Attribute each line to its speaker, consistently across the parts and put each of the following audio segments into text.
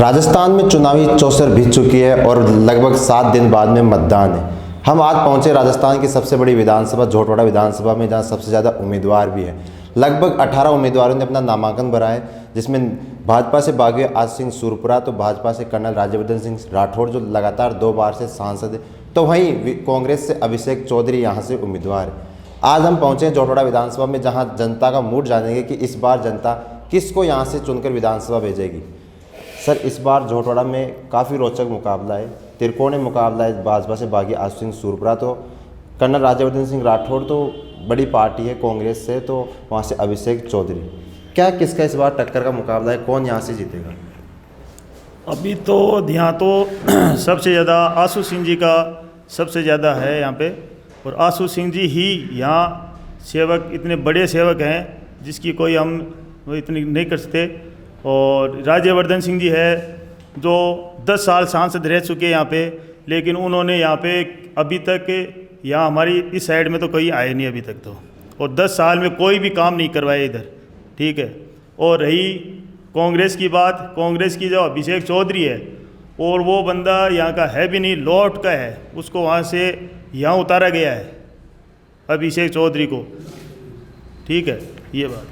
Speaker 1: राजस्थान में चुनावी चौसर बीत चुकी है और लगभग 7 दिन बाद में मतदान है। हम आज पहुंचे राजस्थान की सबसे बड़ी विधानसभा झोटवाड़ा विधानसभा में, जहां सबसे ज़्यादा उम्मीदवार भी हैं। लगभग 18 उम्मीदवारों ने अपना नामांकन भरा है, जिसमें भाजपा से बागी आशु सिंह सूरपुरा, तो भाजपा से कर्नल राज्यवर्धन सिंह राठौड़ जो लगातार 2 बार से सांसद है, तो वहीं कांग्रेस से अभिषेक चौधरी यहाँ से उम्मीदवार है। आज हम पहुँचे हैं झोटवाड़ा विधानसभा में, जहाँ जनता का मूड जानेंगे कि इस बार जनता किसको यहाँ से चुनकर विधानसभा भेजेगी। सर, इस बार झोटवाड़ा में काफ़ी रोचक मुकाबला है, त्रिकोणीय मुकाबला है। भाजपा से बागी आशु सिंह सूरपुरा, तो कर्नल राज्यवर्धन सिंह राठौड़ तो बड़ी पार्टी है कांग्रेस से, तो वहाँ से अभिषेक चौधरी। क्या किसका इस बार टक्कर का मुकाबला है, कौन यहाँ से जीतेगा?
Speaker 2: अभी तो यहाँ तो सबसे ज़्यादा आशु सिंह जी का सबसे ज़्यादा है यहाँ पे, और आशु सिंह जी ही यहाँ सेवक, इतने बड़े सेवक हैं जिसकी कोई हम इतनी नहीं कर सकते। और राज्यवर्धन सिंह जी है जो 10 साल सांसद रह चुके हैं यहाँ पे, लेकिन उन्होंने यहाँ पे अभी तक यहाँ हमारी इस साइड में तो कोई आए नहीं अभी तक तो, और 10 साल में कोई भी काम नहीं करवाए इधर, ठीक है। और रही कांग्रेस की बात, कांग्रेस की जो अभिषेक चौधरी है, और वो बंदा यहाँ का है भी नहीं, लौट का है, उसको वहाँ से यहाँ उतारा गया है अभिषेक चौधरी को, ठीक है। ये बात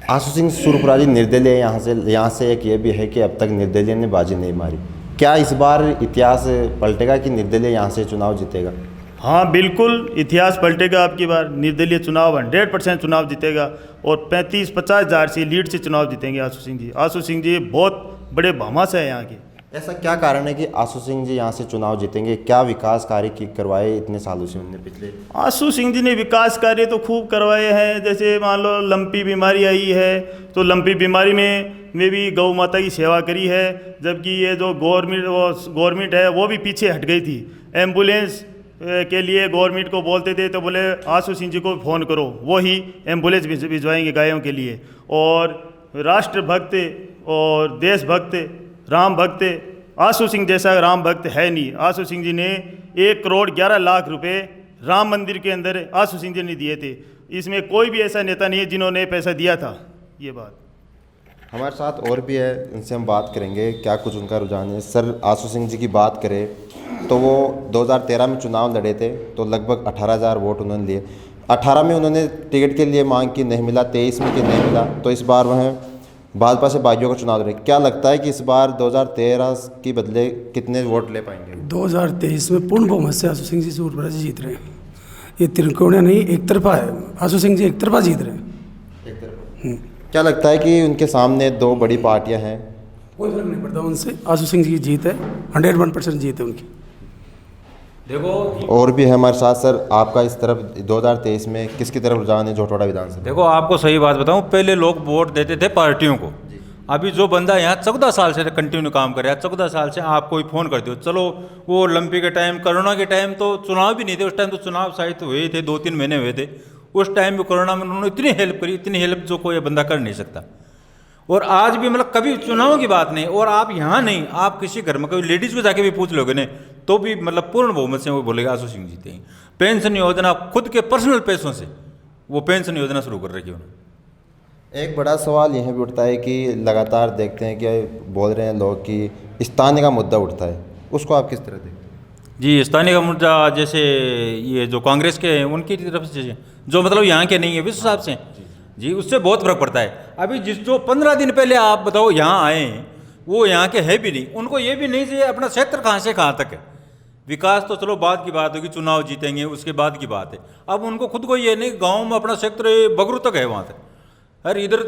Speaker 1: आशु सिंह सूरपुरा जी निर्दलीय यहाँ से एक ये भी है कि अब तक निर्दलीय ने बाजी नहीं मारी। क्या इस बार इतिहास पलटेगा कि निर्दलीय यहाँ से चुनाव जीतेगा?
Speaker 2: हाँ, बिल्कुल इतिहास पलटेगा। अब की बार निर्दलीय चुनाव 100% चुनाव जीतेगा, और 35-50 हज़ार से लीड से चुनाव जीतेंगे आशु सिंह जी। आशु सिंह जी बहुत बड़े भामास है यहाँ के।
Speaker 1: ऐसा क्या कारण है कि आशु सिंह जी यहाँ से चुनाव जीतेंगे? क्या विकास कार्य करवाए इतने सालों से उन्होंने पिछले?
Speaker 2: आशु सिंह जी ने विकास कार्य तो खूब करवाए हैं। जैसे मान लो लंपी बीमारी आई है, तो लंपी बीमारी में भी गौ माता की सेवा करी है, जबकि ये जो गवर्नमेंट है वो भी पीछे हट गई थी। एम्बुलेंस के लिए गवर्नमेंट को बोलते थे तो बोले आशु सिंह जी को फ़ोन करो, वो ही एम्बुलेंस भिजवाएंगे गायों के लिए। और राष्ट्रभक्त और देशभक्त राम भक्त, आशु सिंह जैसा राम भक्त है नहीं। आशु सिंह जी ने 1 करोड़ 11 लाख रुपए राम मंदिर के अंदर आशु सिंह जी ने दिए थे। इसमें कोई भी ऐसा नेता नहीं है जिन्होंने पैसा दिया था। ये बात
Speaker 1: हमारे साथ और भी है, इनसे हम बात करेंगे क्या कुछ उनका रुझान है। सर, आशु सिंह जी की बात करें तो वो 2013 में चुनाव लड़े थे, तो लगभग 18,000 वोट उन्होंने लिए। 18 में उन्होंने टिकट के लिए मांग की, नहीं मिला। 23 में कि नहीं मिला, तो इस बार वह भाजपा से बागियों का चुनाव लड़े। क्या लगता है कि इस बार 2013 के बदले कितने वोट ले पाएंगे?
Speaker 3: 2023 में पूर्ण बहुमत से आशु सिंह जी सूरपुरा जी जीत रहे हैं। ये त्रिकोणीय नहीं, एक तरफा है। आशु सिंह जी एक तरफा जीत रहे हैं।
Speaker 1: एक तरफा। क्या लगता है कि उनके सामने 2 बड़ी पार्टियां हैं,
Speaker 3: कोई फर्क नहीं पड़ता उनसे? आशु सिंह जी की जीत है, 101% जीत है उनकी।
Speaker 4: देखो,
Speaker 1: और भी है हमारे साथ। सर, आपका इस तरफ 2023 में किसकी तरफ रुझान है झोटवाड़ा विधानसभा?
Speaker 4: देखो आपको सही बात बताऊं, पहले लोग वोट देते थे पार्टियों को। अभी जो बंदा यहाँ 14 साल से कंटिन्यू काम कर रहा है, 14 साल से आप कोई फ़ोन करते हो, चलो वो लंपी के टाइम, कोरोना के टाइम तो चुनाव भी नहीं थे, उस टाइम तो चुनाव शायद तो हुए थे, 2-3 महीने हुए थे। उस टाइम भी कोरोना में उन्होंने इतनी हेल्प करी, इतनी हेल्प जो कोई बंदा कर नहीं सकता। और आज भी मतलब कभी चुनाव की बात नहीं, और आप यहाँ नहीं, आप किसी घर में कोई लेडीज़ को जाके भी पूछ लोगे ना, तो भी मतलब पूर्ण बहुमत से वो बोलेगा आशु सिंह जीते हैं। पेंशन योजना खुद के पर्सनल पैसों से वो पेंशन योजना शुरू कर रखी है उन्होंने।
Speaker 1: एक बड़ा सवाल यह भी उठता है कि लगातार देखते हैं कि बोल रहे हैं लोग कि स्थानीय का मुद्दा उठता है, उसको आप किस तरह देखते हैं?
Speaker 4: जी, स्थानीय का मुद्दा जैसे ये जो कांग्रेस के हैं उनकी तरफ से, जो मतलब यहाँ के नहीं है विश्व हिसाब से जी, उससे बहुत फर्क पड़ता है। अभी जो 15 दिन पहले आप बताओ यहाँ आए हैं, वो यहाँ के है भी नहीं, उनको ये भी नहीं चाहिए अपना क्षेत्र कहाँ से कहाँ तक है। विकास तो चलो बाद की बात होगी, चुनाव जीतेंगे उसके बाद की बात है। अब उनको खुद को ये नहीं, गांव में अपना क्षेत्र बगरू तक है, वहाँ तक हर इधर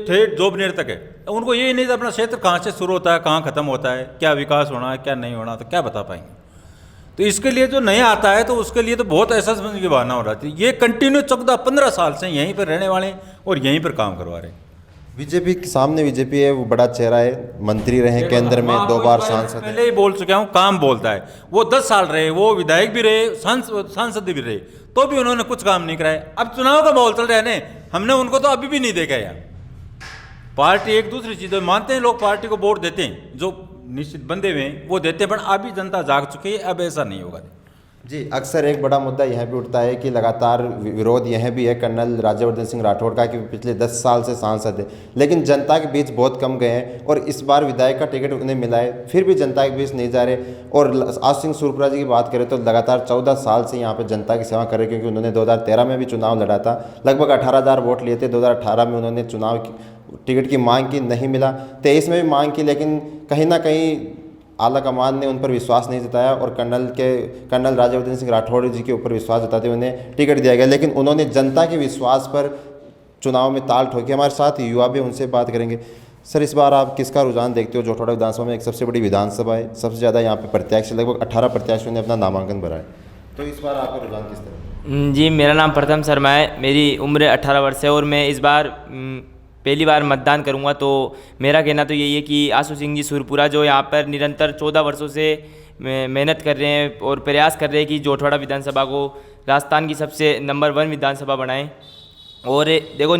Speaker 4: ठेठ जोबनेर तक है। उनको ये नहीं अपना क्षेत्र कहाँ से शुरू होता है, कहाँ ख़त्म होता है, क्या विकास होना है, क्या नहीं होना, तो क्या बता पाएंगे। तो इसके लिए जो नया आता है तो उसके लिए तो बहुत ऐसा समझ की भावना हो रही थी। ये कंटिन्यू 14-15 साल से यहीं पर रहने वाले हैं और यहीं पर काम करवा रहे हैं।
Speaker 1: बीजेपी के सामने बीजेपी है, वो बड़ा चेहरा है, मंत्री रहे केंद्र में, 2 बार सांसद।
Speaker 4: पहले ही बोल चुका हूँ, काम बोलता है। वो 10 साल रहे, वो विधायक भी रहे, सांसद भी रहे, तो भी उन्होंने कुछ काम नहीं कराया। अब चुनाव का माहौल चल रहा है ना, हमने उनको तो अभी भी नहीं देखा यार। पार्टी एक दूसरी चीज़ मानते हैं लोग, पार्टी को वोट देते हैं, जो निश्चित बंदे हुए हैं वो देते हैं, पर अभी जनता जाग चुकी है, अब ऐसा नहीं होगा।
Speaker 1: जी, अक्सर एक बड़ा मुद्दा यह भी उठता है कि लगातार विरोध यह भी है कर्नल राज्यवर्धन सिंह राठौड़ का कि पिछले 10 साल से सांसद है, लेकिन जनता के बीच बहुत कम गए हैं और इस बार विधायक का टिकट उन्हें मिला है, फिर भी जनता के बीच नहीं जा रहे। और आशु सिंह सूरपुरा जी की बात करें तो लगातार 14 साल से यहाँ पर जनता की सेवा कर रहे, क्योंकि उन्होंने 2013 में भी चुनाव लड़ा था, लगभग 18,000 वोट लिए थे। 2018 में उन्होंने चुनाव टिकट की मांग की, नहीं मिला। 23 में भी मांग की, लेकिन कहीं ना कहीं आला कमान ने उन पर विश्वास नहीं जताया और कर्नल राज्यवर्धन सिंह राठौड़ जी के ऊपर विश्वास जताते उन्हें टिकट दिया गया, लेकिन उन्होंने जनता के विश्वास पर चुनाव में ताल ठोकी। हमारे साथ युवा भी, उनसे बात करेंगे। सर, इस बार आप किसका रुझान देखते हो? जोटवाड़ा विधानसभा में एक सबसे बड़ी विधानसभा है, सबसे ज़्यादा यहाँ पे प्रत्याशी, लगभग 18 प्रत्याशियों ने अपना नामांकन भरा है, तो इस बार आपका रुझान किस तरह?
Speaker 5: जी, मेरा नाम प्रथम शर्मा है, मेरी उम्र 18 वर्ष है और मैं इस बार पहली बार मतदान करूंगा। तो मेरा कहना तो यही है कि आशु सिंह जी सूरपुरा जो यहाँ पर निरंतर 14 वर्षों से मेहनत कर रहे हैं और प्रयास कर रहे हैं कि जोटवाड़ा विधानसभा को राजस्थान की सबसे नंबर 1 विधानसभा बनाएं। और देखो,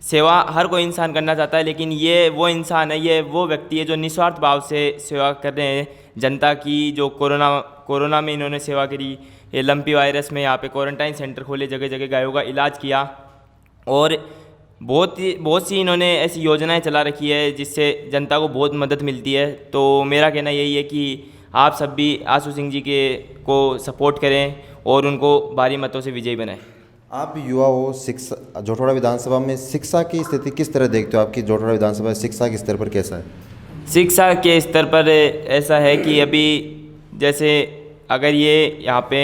Speaker 5: सेवा हर कोई इंसान करना चाहता है, लेकिन ये वो इंसान है, ये वो व्यक्ति है जो निस्वार्थ भाव से सेवा कर रहे हैं जनता की। जो कोरोना में इन्होंने सेवा करी, ये लंपी वायरस में यहाँ पे क्वारंटाइन सेंटर खोले, जगह जगह गायों का इलाज किया और बहुत सी इन्होंने ऐसी योजनाएं चला रखी है जिससे जनता को बहुत मदद मिलती है। तो मेरा कहना यही है कि आप सब भी आशु सिंह जी को सपोर्ट करें और उनको भारी मतों से विजयी बनाएं।
Speaker 1: आप युवा हो, शिक्षा, जोटवाड़ा विधानसभा में शिक्षा की स्थिति किस तरह देखते हो? आपकी जोटवाड़ा विधानसभा शिक्षा के स्तर पर कैसा है?
Speaker 5: शिक्षा के स्तर पर ऐसा है कि अभी जैसे अगर ये यहाँ पे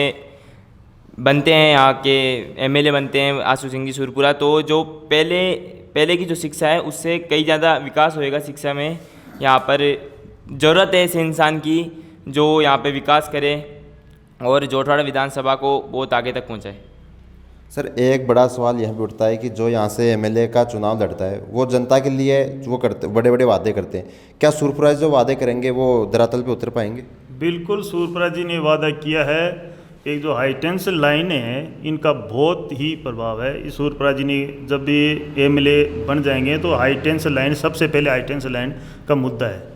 Speaker 5: बनते हैं, यहाँ के एमएलए बनते हैं आशु सिंह जी सूरपुरा, तो जो पहले की जो शिक्षा है उससे कई ज़्यादा विकास होएगा शिक्षा में। यहाँ पर ज़रूरत है ऐसे इंसान की जो यहाँ पे विकास करे और जोटवाड़ा विधानसभा को बहुत आगे तक पहुँचाए।
Speaker 1: सर, एक बड़ा सवाल यह भी उठता है कि जो यहाँ से एमएलए का चुनाव लड़ता है वो जनता के लिए वो करते बड़े बड़े वादे करते हैं, क्या सूरपुरा जो वादे करेंगे वो धरातल पे उतर पाएंगे?
Speaker 2: बिल्कुल, सूरपुरा जी ने वादा किया है। एक जो हाई टेंशन लाइन है, इनका बहुत ही प्रभाव है। इस सूरपुरा जी ने जब भी एमएलए बन जाएंगे तो हाई टेंशन लाइन, सबसे पहले हाई टेंशन लाइन का मुद्दा है।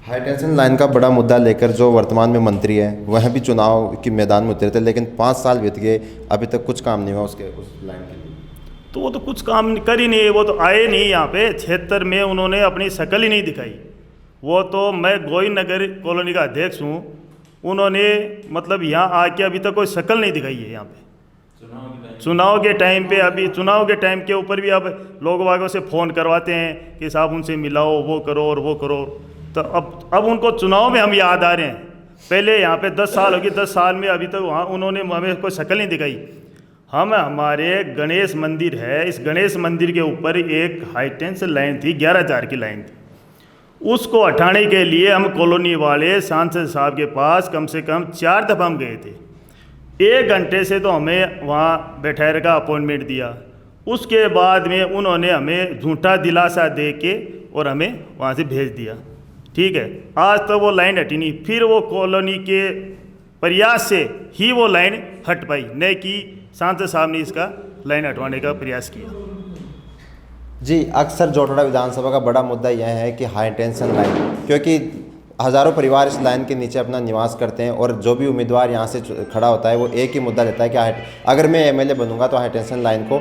Speaker 1: हाई टेंशन लाइन का बड़ा मुद्दा लेकर जो वर्तमान में मंत्री हैं वह भी चुनाव के मैदान में उतरे थे, लेकिन 5 साल बीत गए, अभी तक कुछ काम नहीं हुआ उस लाइन के लिए।
Speaker 2: तो वो तो कुछ काम कर ही नहीं, वो तो आए नहीं यहाँ पे क्षेत्र में, उन्होंने अपनी शक्ल ही नहीं दिखाई। वो तो, मैं गोविंद नगर कॉलोनी का अध्यक्ष हूँ, उन्होंने मतलब यहाँ आके अभी तक कोई शक्ल नहीं दिखाई है यहाँ पे। चुनाव के टाइम पे, अभी चुनाव के टाइम के ऊपर भी अब लोग वागों से फ़ोन करवाते हैं कि साहब उनसे मिलाओ, वो करो और वो करो। तो अब उनको चुनाव में हम याद आ रहे हैं। पहले यहाँ पे 10 साल हो गए, 10 साल में अभी तक वहाँ उन्होंने हमें कोई शक्ल नहीं दिखाई। हमारे गणेश मंदिर है, इस गणेश मंदिर के ऊपर एक हाई टेंशन लाइन थी, 11,000 की लाइन थी। उसको हटाने के लिए हम कॉलोनी वाले सांसद साहब के पास कम से कम 4 दफ़ा हम गए थे। 1 घंटे से तो हमें वहाँ बैठाने का अपॉइंटमेंट दिया, उसके बाद में उन्होंने हमें झूठा दिलासा दे के और हमें वहाँ से भेज दिया। ठीक है, आज तक वो लाइन हटी नहीं। फिर वो कॉलोनी के प्रयास से ही वो लाइन हट पाई, नहीं कि सांसद साहब ने इसका लाइन हटवाने का प्रयास किया।
Speaker 1: जी, अक्सर जोटवाड़ा विधानसभा का बड़ा मुद्दा यह है कि हाई टेंशन लाइन, क्योंकि हज़ारों परिवार इस लाइन के नीचे अपना निवास करते हैं और जो भी उम्मीदवार यहाँ से खड़ा होता है वो एक ही मुद्दा लेता है कि अगर मैं एमएलए बनूंगा तो हाई टेंशन लाइन को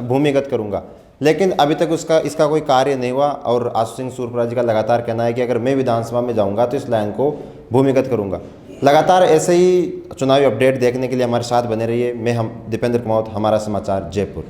Speaker 1: भूमिगत करूंगा। लेकिन अभी तक इसका कोई कार्य नहीं हुआ और आशु सिंह सूरपुरा जी का लगातार कहना है कि अगर मैं विधानसभा में जाऊँगा तो इस लाइन को भूमिगत करूँगा। लगातार ऐसे ही चुनावी अपडेट देखने के लिए हमारे साथ बने रहिए। हम दीपेंद्र कुमार, हमारा समाचार, जयपुर।